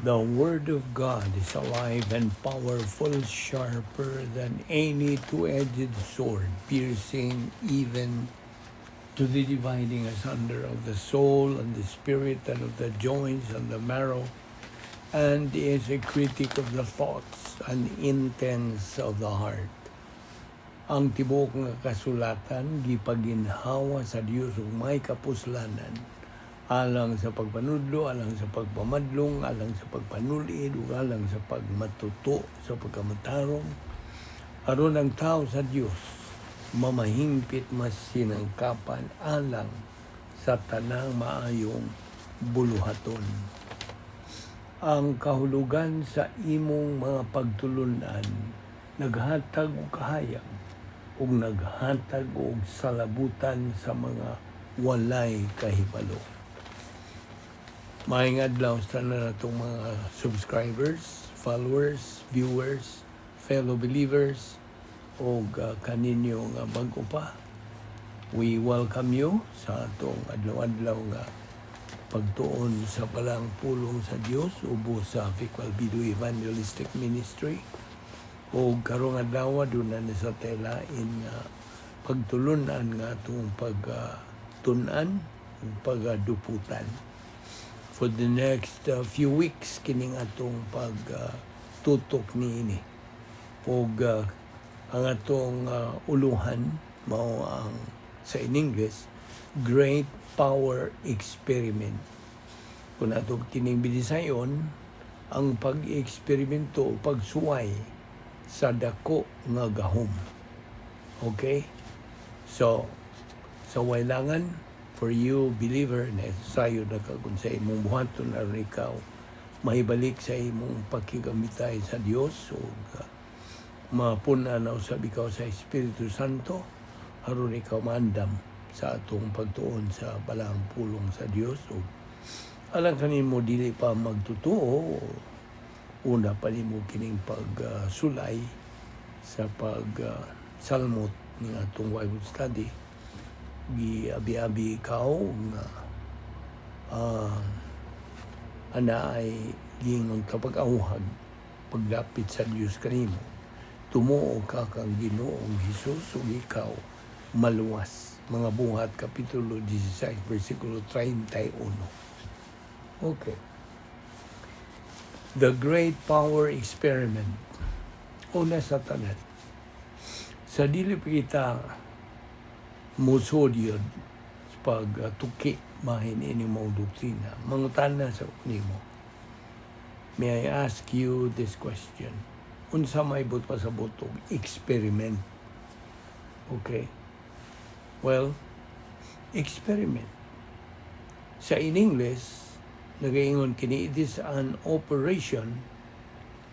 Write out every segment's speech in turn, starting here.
The Word of God is alive and powerful, sharper than any two-edged sword, piercing even to the dividing asunder of the soul and the spirit and of the joints and the marrow, and is a critic of the thoughts and intents of the heart. Ang tibok nga kasulatan gipaginhawa sa Dios ug may kapuslanan, alang sa pagpanudlo, alang sa pagpamadlong, alang sa pagpanulid, ug alang sa pagmatuto sa pagkamatarong, aron ang tao sa Dios mamahimpit mas sinangkapan alang sa tanang maayong buluhaton. Ang kahulugan sa imong mga pagtulunan naghatag og kahayag ug naghatag og salabutan sa mga walay kahibalo. Maayong adlaw sa tanan natong mga subscribers, followers, viewers, fellow believers, o kaninyo nga bago pa. We welcome you sa atong adlaw-adlaw nga pagtuon sa balang pulong sa Dios ubos sa Ficwal Bidu Evangelistic Ministry. O karong adlaw doon na sa telain nga pagtulunan nga atong pagtunan o pagduputan. For the next few weeks kining atong pagtutok niini. Og ang atong uluhan mao ang sa in English, Great Power Experiment. Kung atong kining binisayon, ang pag-eksperimento o pagsuway sa dako nga gahom. Okay? So wailangan for you believer na sayo na kung sa imong buhaton aron ikaw mahibalik sa imong pakigamitay sa Dios o mapunanaw sa bikaw sa Espiritu Santo aron ikaw maandam sa atong pagtuon sa balang pulong sa Dios o alang kanimo dili pa magtutuo una pa nimo kining pagsulay sa salmot ng atong Bible study. Giabi-abi ikaw nga ana ay gingon kapag auhag pagdapit sa Dios kanimo. Tumuo ka kang Ginoong Hesus ug ikaw maluwas. Mga Buhat Kapitulo 16 versikulo 31. Okay. The Great Power Experiment. Una sa tanan. Sa dili pa kita musod yun sa pagtuki mahin ini mong doktrina. Mangutan na sa nimo. May I ask you this question? Unsa may but pa sa butog? Experiment. Okay? Well, experiment. Sa in English, nagaingon kini, it is an operation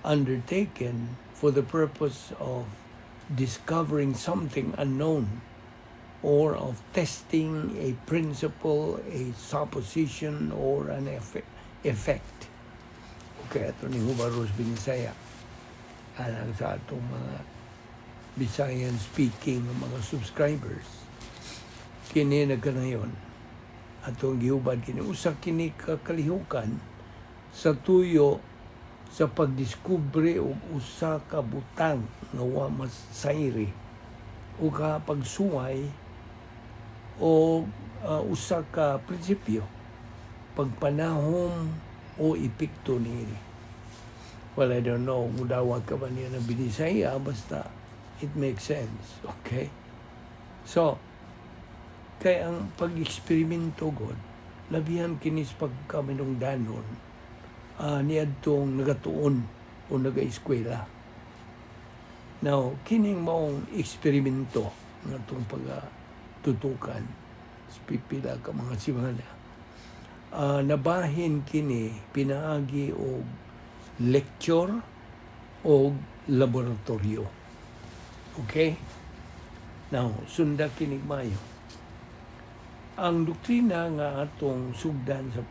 undertaken for the purpose of discovering something unknown or of testing a principle, a supposition, or an effect. Okay, ito ni Hubaros Binisaya. Alang sa atong mga Bisayan speaking mga subscribers. Kini nagkanayon. Atong gihubad kini. Usa kini kakalihukan sa tuyo sa pagdiskubre o usa ka butang nga wa masayri o ka pagsuway o usa ka prinsipyo pagpanahom o epekto niini. Well, I don't know, mudawag ka ba niya ng Binisaya, basta it makes sense, okay? So, kaya ang pag-eksperimento God, labihan kinis pagkaminungdanon, niadtong nagatuon o naga-eskwela. Now, kining maong eksperimento ng itong pagtutukan, pipila ka mga simana, nabahin kini pinaagi o lecture o laboratorio. Okay? Now, sunda kinig mayo. Ang doktrina nga atong sugdan sa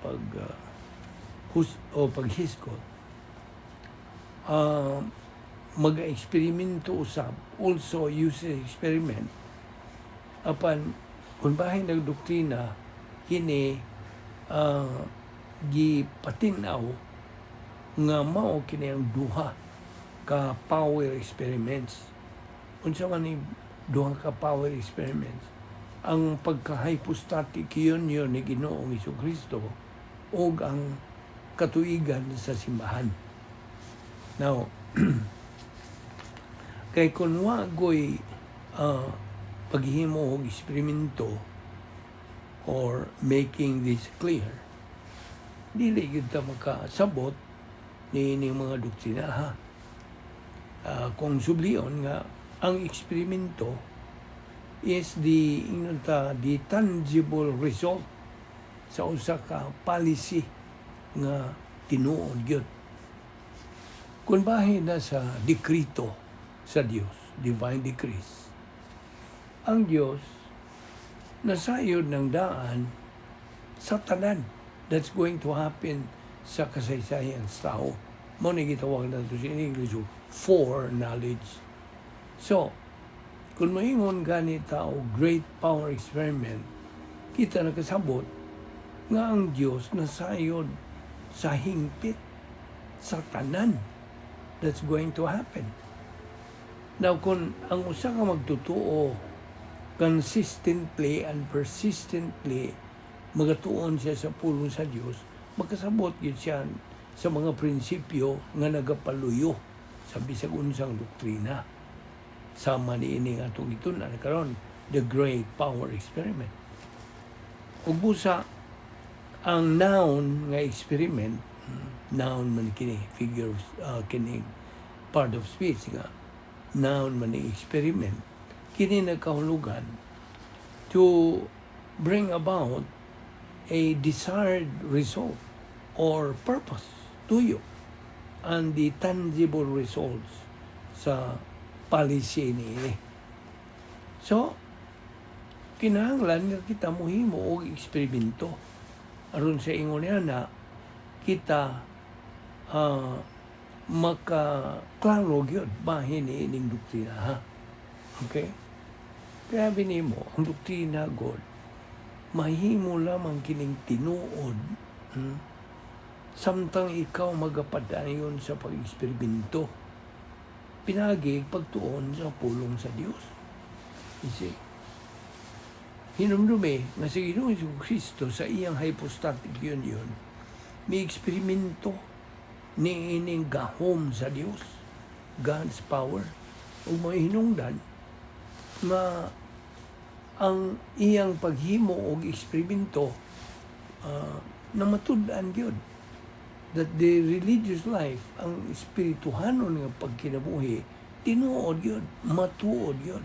paghiskot, mag-eksperimento usab, also use experiment. Apan, kung bahin ng doktrina, kini gipatinaw nga mao kini ang duha ka power experiments. Unsa man ni duha ka power experiments? Ang pagka-hypostatic union ni Ginoong Jesucristo o ang katuigan sa simbahan. Now, kay kung wagoy paghimo og eksperimento or making this clear, dili gyud ta makasabot ni mga doktrina ha. Kung sublion nga ang eksperimento is the tangible result sa usa ka policy nga tinuod gyud. Kung bahin na sa dekrito sa Dios, divine decrees, ang Dios nasayod ng daan sa tanan that's going to happen sa kasaysayan sa tao. Mo ni gitawag na ito in English foreknowledge. So, kung maingon gani tao great power experiment, kita nakasabot nga ang Dios nasayod sa hingpit sa tanan that's going to happen. Now, kung ang usa ka magtutuo consistently and persistently magatuon siya sa pulong sa Dios, magkasabot gyud siya sa mga prinsipyo nga nagapaluyo sa bisag unsang doktrina. Sama niini nga itong itunan karon, the great power experiment. Ug busa ang noun nga experiment, noun man kini figure kini part of speech nga noun man ni experiment, kini nagkahulugan to bring about a desired result or purpose to you and the tangible results sa policy niini. So, kinahanglan nga kita mohimo og eksperimento aron sa ingon niya na kita makaklaro gyud bahin ining doktrina ha. Okay? Kaya binimo ang doktrina God mahimo lamang kining tinuod samtang ikaw magapadayon sa pag-eksperimento pinagi pagtuon sa pulong sa Dios. You see? Hinumdumi nga si Ginoong Jesucristo sa iyang hypostatic union may eksperimento ni ining gahom sa Dios, God's power, o may hinungdan na ang iyang paghimo og eksperimento na matud-an gyud that the religious life, ang espirituhanon nga pagkinabuhi, tinuod yun, matuod yun.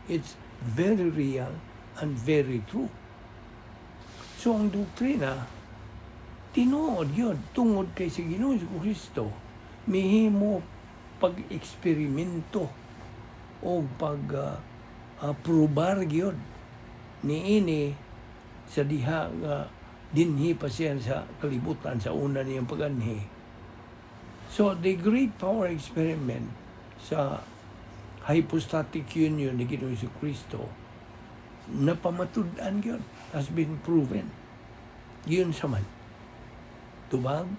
It's very real and very true. So ang doktrina, tinuod yun, tungod kay si Ginoong Jesucristo, mihimo pag-eksperimento o pag-probar yun niini sa diha nga dinhi pa siya sa kalibutan sa una niyang paganhi. So, the great power experiment sa hypostatic union ni Ginoong Jesucristo napamatud-an yun, has been proven. Yun sa man. Tubag,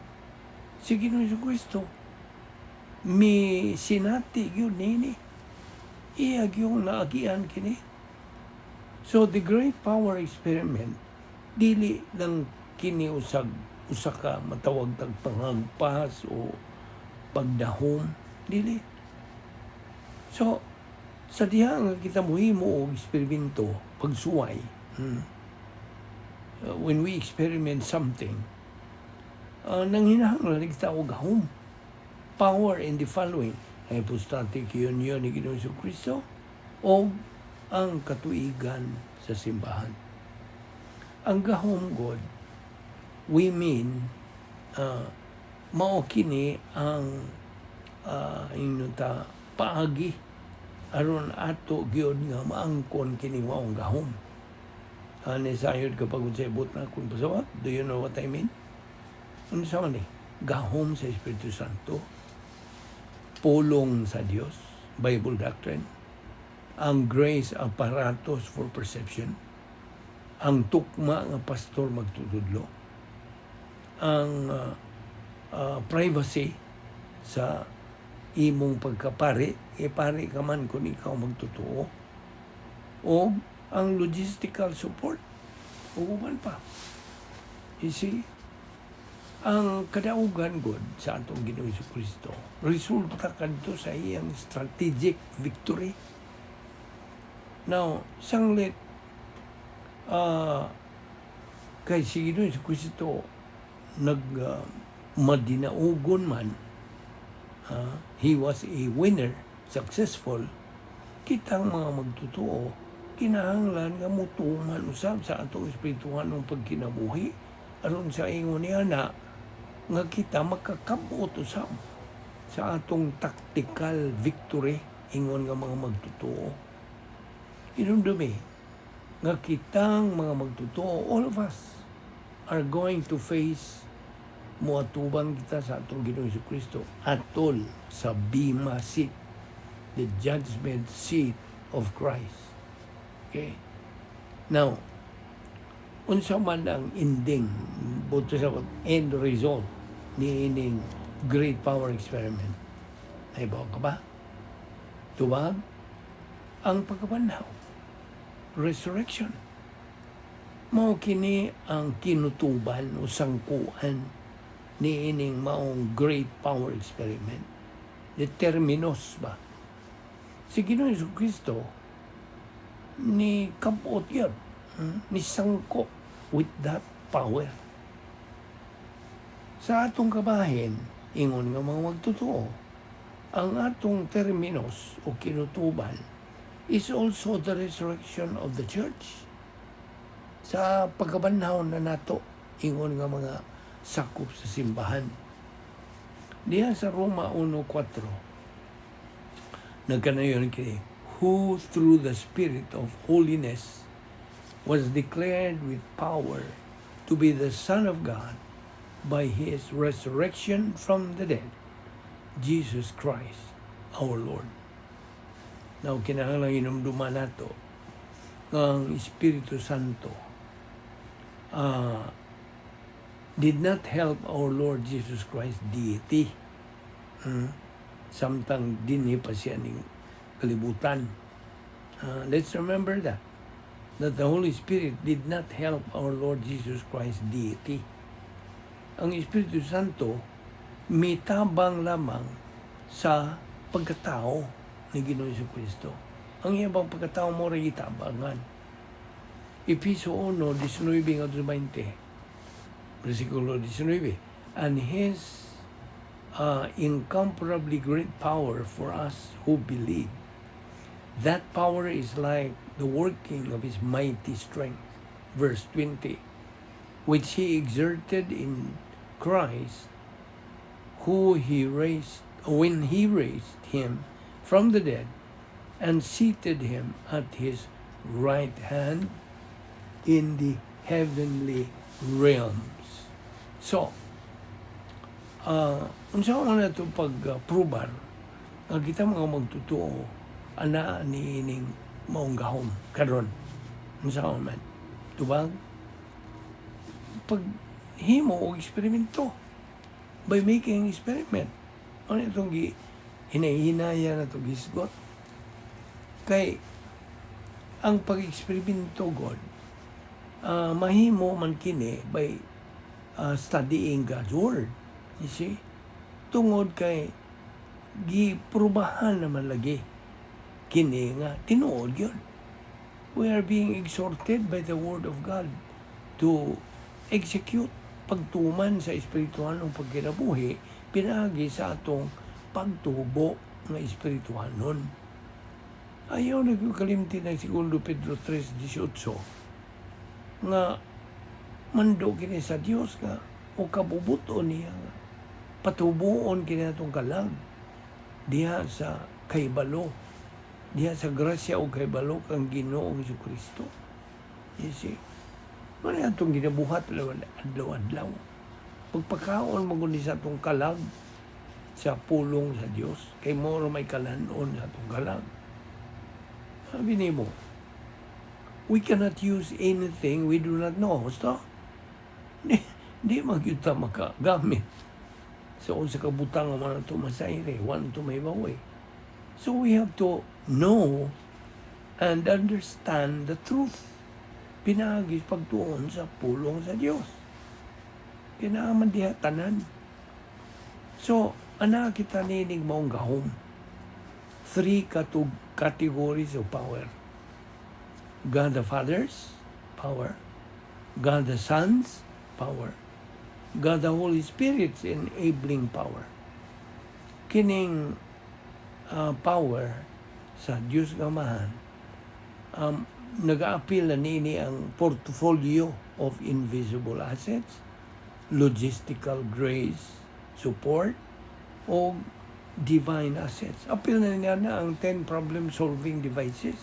si Ginoong Jesucristo mi sinati yun nini. Iyag yung naagian kini. So, the great power experiment dili lang kini usa ka matawag tag panghagpas o pagdahom, dili. So sa diha nga kita mohimo og eksperimento pagsuway, when we experiment something, nang hinahanglan kita og gahom, power in the following: hypostatic union ni Ginoong Jesucristo o ang katuigan sa simbahan. Ang gahom God, we mean mao kini ang paagi aron ato gyud nga maangkon kini maong gahom. Sayod kapag sa ibot na kung pasawat, do you know what I mean? Ano sa man gahom sa Espiritu Santo, pulong sa Dios, Bible doctrine, ang grace apparatus for perception, ang tukma nga pastor magtutudlo, ang privacy sa imong pagkapari, pari ka man kung ikaw magtotoo, o ang logistical support, o uban pa. You see, ang kadaugan God sa atong Ginoong Jesucristo, resulta kadto sa iyang strategic victory. Now, sanglit, kay si Ginoong Jesucristo madinaugon man, he was a winner, successful, kitang mga magtotoo, kinahanglan nga mutuman usab sa atong espirituhan ng pagkinabuhi aron sa ingon niya na nga kita makakabot usab sa atong tactical victory ingon nga mga magtotoo. Inumdumi nga kitang mga magtotoo, all of us are going to face muatubang kita sa atong Ginoong Jesucristo atol sa bema seat, the judgment seat of Christ. Okay? Now, unsa man ang ending, buto sa end result ni ining great power experiment. Naibaw ka ba? Tubag ang pagkabanhaw, resurrection. Mao kini ang kinutuban o sangkuan ni ining maong great power experiment. The terminos ba? Si Ginoong Jesucristo ni kabot yun, ni sangko with that power. Sa atong kabahin, ingon nga mga magtotoo, ang atong terminos o kinutuban is also the resurrection of the church. Sa pagkabanhaw na nato, ingon nga mga sakop sa simbahan. Diyan sa Roma 1:4, nagkanayon kini, who through the Spirit of holiness was declared with power to be the Son of God by His resurrection from the dead, Jesus Christ, our Lord. Now, kinahanglan inumduman nato ang Espiritu Santo did not help our Lord Jesus Christ deity. Samtang dinhi pa siya ning kalibutan. Let's remember that the Holy Spirit did not help our Lord Jesus Christ deity. Ang Espiritu Santo mitabang lamang sa pagkatao ni Ginoong Jesucristo. Ang iyang pagkatao mo rin itabangan. Efeso 1:19, versikulo 19, and His incomparably great power for us who believe. That power is like the working of His mighty strength. Verse 20, which He exerted in Christ, when He raised Him from the dead and seated Him at His right hand in the heavenly realms. So, unsa man nato pag-probar nga kita mga magtotoo ana ni ining maong gahom karon. Unsa man tubag pag himo og eksperimento by making experiment. Ano itong hinahinaya na ito gisgot? Kay ang pag-eksperimento God, mahimo man kini by studying God's Word. You see? Tungod kay giprubahan naman lagi kini nga tinuod yun. We are being exhorted by the Word of God to execute pagtuman sa espirituhan ng pagkinabuhi pinagi sa atong pagtubo ng espirituhan nun. Ayaw nagkalimti ng 2 Pedro 3:18 nga mando kini sa Dios nga o kabubuton niya nga patubuon kini atong kalag diha sa kaybalo, diha sa grasya o kaybalo kang Ginoong Jesucristo. You see? Ano atong ginabuhat adlaw-adlaw? Pagpakaon maguni sa atong kalag sa pulong sa Dios, kay mo may kalanon sa atong kalag. Sabi nimo, we cannot use anything we do not know. Basta, di magyuta makagamit So, sa kabutang ang mga tumasayre, one to may baway. So, we have to know and understand the truth. Pinagis pagtuon sa pulong sa Diyos. Kinaaman diha tanan. So, ana kita ninig maong gahom. 3 categories of power. God the Father's power. God the Son's power. God the Holy Spirit's enabling power. Kining power sa Diyos nga Amahan, nag-a-appeal na nini ang portfolio of invisible assets, logistical grace, support, o divine assets. Appeal na niya na ang 10 problem-solving devices.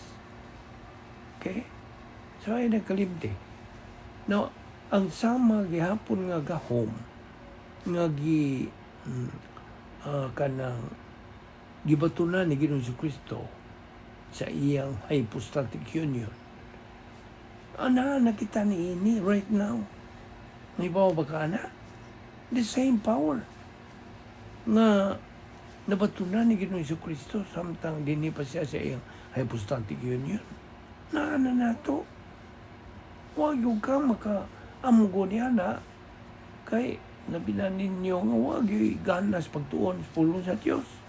Okay? So, ay nagkalimti. Now, ang sama gihapon nga gahom, nga kanang gibatunan ni Ginoong Jesucristo sa iyang hypostatic union. Ana nakita ni ini right now. May bawa ba ka na? The same power nga nabatunan ni Ginoong Jesucristo samtang dinhi pa siya sa iyang hypostatic union. Naana na to. Huwag yung ka maka-amgo niya na kay nabinan ninyo nga huwag yung ganas pagtuon sa pulong sa Diyos.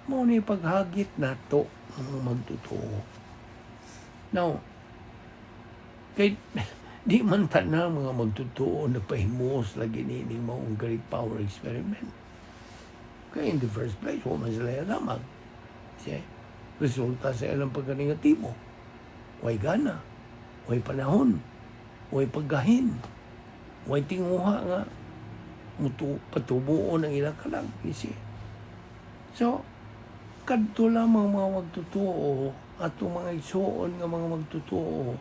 Muna yung paghagit na to ang magtotoo. Now, kay di man na mga magtotoo na pahimos lagi nining maong great power experiment. Kaya in the first place, huwag man sila yalamag. Kasi resulta sa ilang pagkaningatibo. Huwag gana. Huwag panahon. Huwag paggahin. Huwag tinguha nga. Patubuo ng ilang kalang. So, kadto lamang mga magtotoo at mga isuon nga mga magtotoo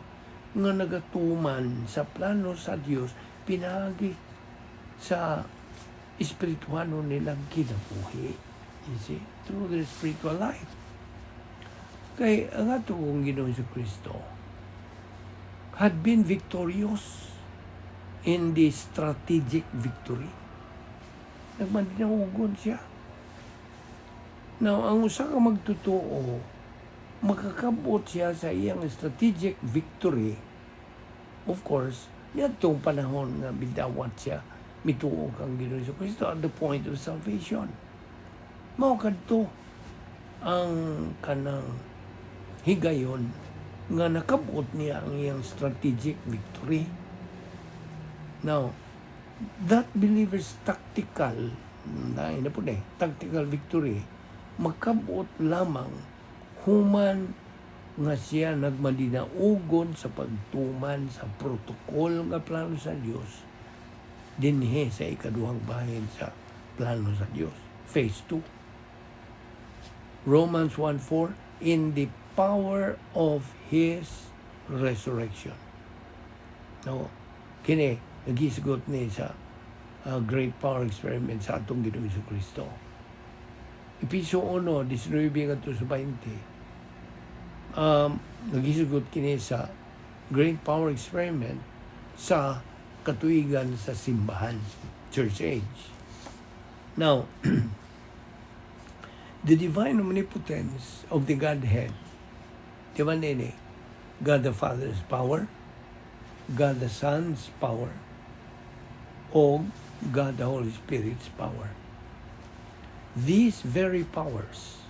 nga nagatuman sa plano sa Dios pinagi sa espirituano nilang kinabuhi. You see? Through their spiritual life. Kay ang atong Ginoong Jesucristo had been victorious in the strategic victory. Nagmandinahugon siya. Now, ang usa ka magtotoo, makakabot siya sa iyang strategic victory. Of course, nitong panahon nga bidawat siya, mituog ang Ginoong Jesucristo at the point of salvation. Mao kadto ang kanang higayon nga nakabot niya ang iyang strategic victory. Now, that believer's tactical victory makabot lamang human nga siya nagmadinaugon sa pagtuman sa protokol nga plano sa Dios dinhi sa ikaduhang bahin sa plano sa Dios. Phase 2. Romans 1:4, in the power of His resurrection. No, kini nagisgot ni sa great power experiment sa atong Ginoong Jesucristo. Episo 1, 19-20. Nagisgot kini sa great power experiment sa katuigan sa simbahan, church age. Now, the divine omnipotence of the Godhead, di ba nini? God the Father's power, God the Son's power, o God the Holy Spirit's power. These very powers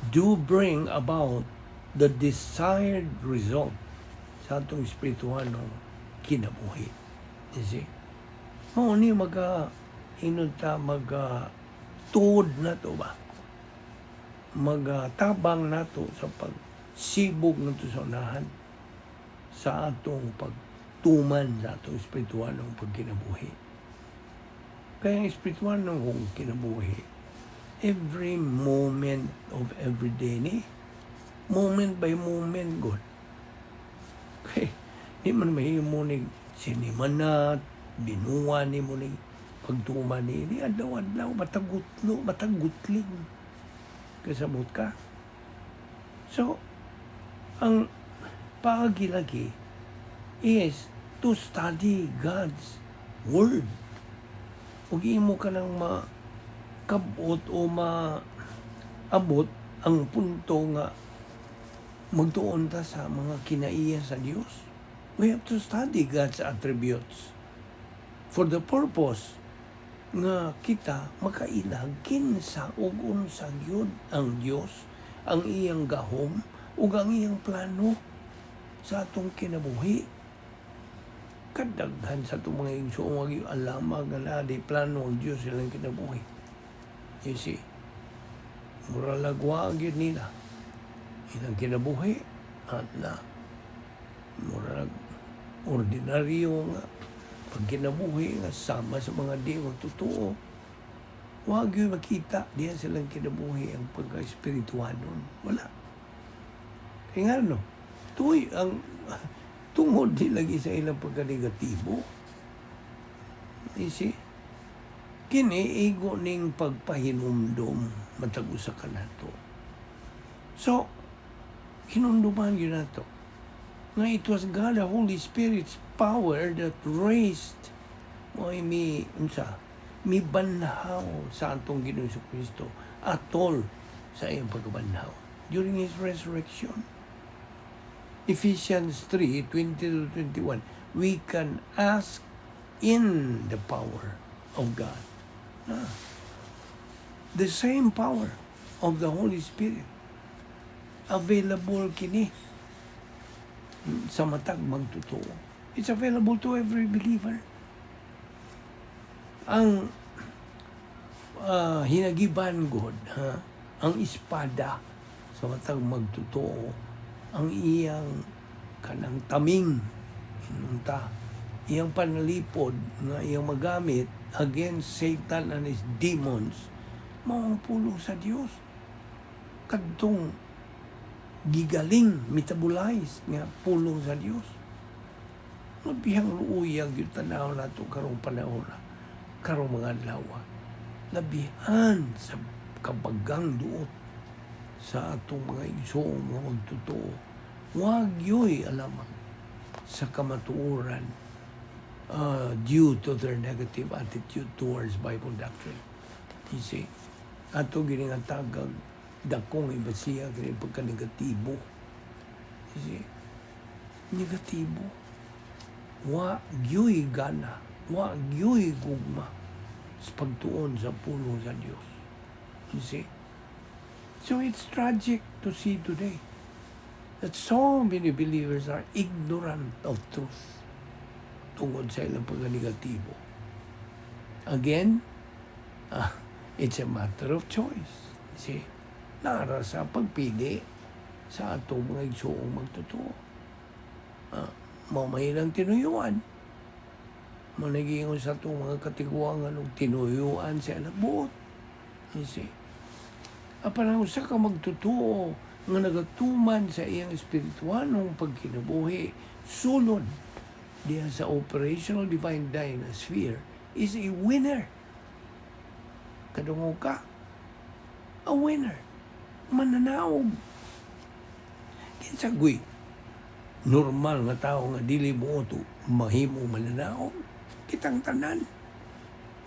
do bring about the desired result sa atong espirituhanong kinabuhi. You see? Mao ni tuod na to ba? Magtabang na to sa pagsibog na to sa unahan sa atong pagtuman sa atong espirituhanong pagkinabuhi. Kaya ang espirituhanong kinabuhi, every moment of every day ni, moment by moment, God. Okay, di man mahimo ni sinimanat, binuwa ni mo ni pagtuman ni adlaw-adlaw, matagutling. Kasabot ka. So, ang pagilagi is to study God's Word. ug imo ka nang makabot o maabot ang punto nga magtuon ta sa mga kinaiya sa Dios. We have to study God's attributes for the purpose nga kita makailag kinsa ug unsa gyud ang Dios, ang iyang gahom ug ang iyang plano sa atong kinabuhi. Kadaghan sa itong mga igsoong wag yung alamag na di plano ang Diyos silang kinabuhi. You see, mura lagwa ang yun nila. Ilang kinabuhi at na mura ordinaryo nga pag kinabuhi nga sama sa mga di magtotoo. Wag yung makita diyan silang kinabuhi ang pagka-espiritual nun. Wala. Kaya nga no, tuloy ang tungod din lagi sa ilang pagka-negatibo. You see? Kini, igo ning pagpahinumdum matag usa ka nato. So, hinumduman yun nato. Nga it was God, the Holy Spirit's power that raised mi banhaw sa atong Ginoong Kristo atol sa iyang pagbanhaw during His resurrection. Ephesians 3:20-21, we can ask in the power of God. The same power of the Holy Spirit available kini sa matag magtotoo. It's available to every believer. Ang hinagiban God, ang espada sa matag magtotoo, ang iyang kanang taming inunta, iyang panalipod nga iyang magamit against Satan and his demons, maong pulong sa Dios. Kadtong gigaling, metabolize nga pulong sa Dios. Mabihang luuyag yung tanaw na ito karong panahon na, karong mga lawa. Labihan sa kabagang duot sa atong mga igsoong mga magtotoo. Wag yo'y alaman sa kamatuoran due to their negative attitude towards Bible doctrine. You see, ato giningatagag dakong ibasiya kini pagka-negatibo. You see, negatibo. Wag yo'y gana, wag yo'y gugma sa pagtuon sa pulong sa Dios. You see? So it's tragic to see today that so many believers are ignorant of truth tungkol sa ilang pagka-negatibo. Again, it's a matter of choice. See, nara sa pagpili sa atong mga igsoong magtotoo. Mamay ng tinuyuan. Managingon sa atong mga katiguangan ng tinuyuan sa alabuot. You see, apanang usa ka magtotoo nga nagatuman sa iyang espiritualong pagkinabuhi, sulod diya sa operational divine dynasphere is a winner. Kadungog ka, a winner. Mananaog. Kinsagoy, normal nga tao nga dili mo ito mahimo mananaog. Kitang tanan.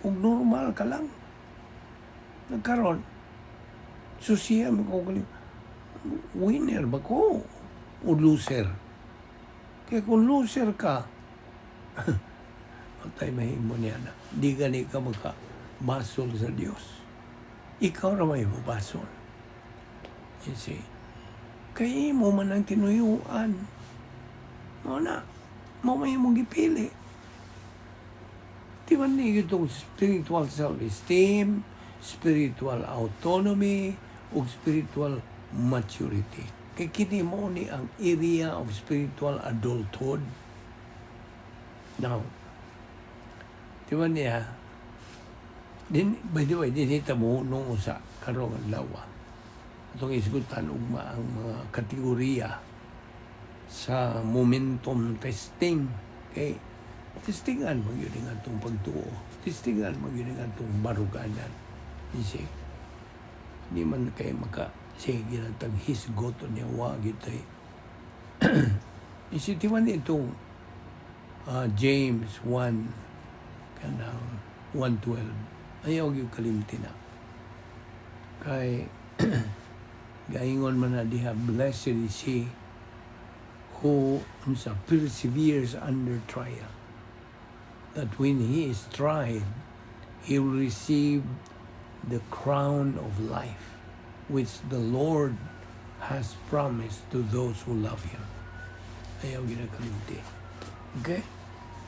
Ug normal ka lang. Nagkaroon, so siya magkukulit, winner ba ko o loser? Kaya kung loser ka, patay mahimo niya na. Di gani ka magkabasol sa Diyos. Ikaw na may mabasol. You see? Kaya mo man ang tinuyuan. Mo na, mo may mong gipili. Di ba niyo itong spiritual self-esteem, spiritual autonomy, o spiritual maturity. Kaya kini mo ni ang area of spiritual adulthood. Now, di ba niya, by the way, dinita mo nung sa karong lawa. Itong isgutan ugma ang mga kategorya sa momentum testing. Okay? Testingan mo yun nga itong pagtuo. Testingan mo yun nga itong baruganan. Isip. Hindi man kayo sige na taghisgoto niya wagit ay. Isitiwan itong James 1 kanang 1:12. Ayaw yung kalimti na. Kay, gaingon man na diha, blessed is he who perseveres under trial. That when he is tried, he will receive the crown of life, which the Lord has promised to those who love him. Ayaw ginakalimti. Okay?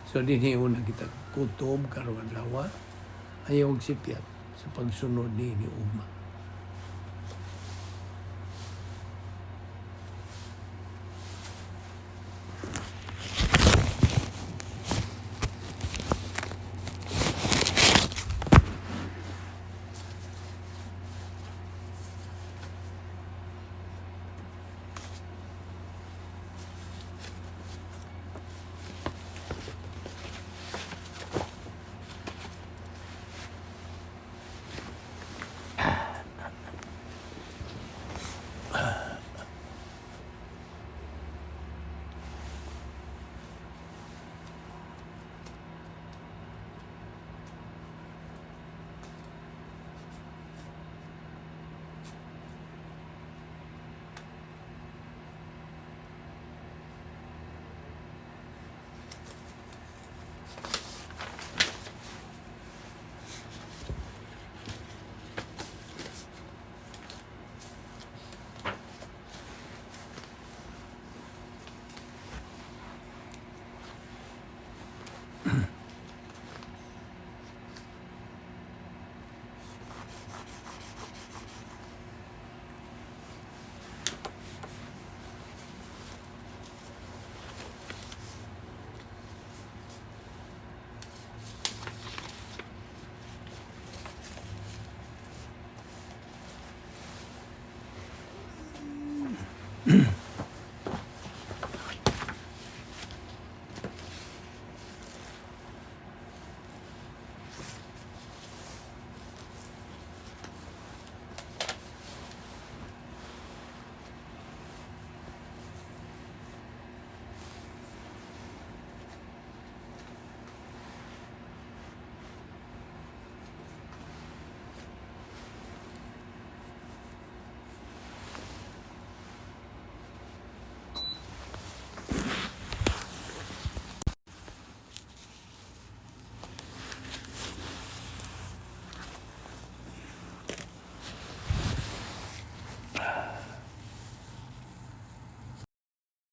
So, dinhi una kita kutob karon lawa. Ayaw sipyat sa pagsunod ni ugma.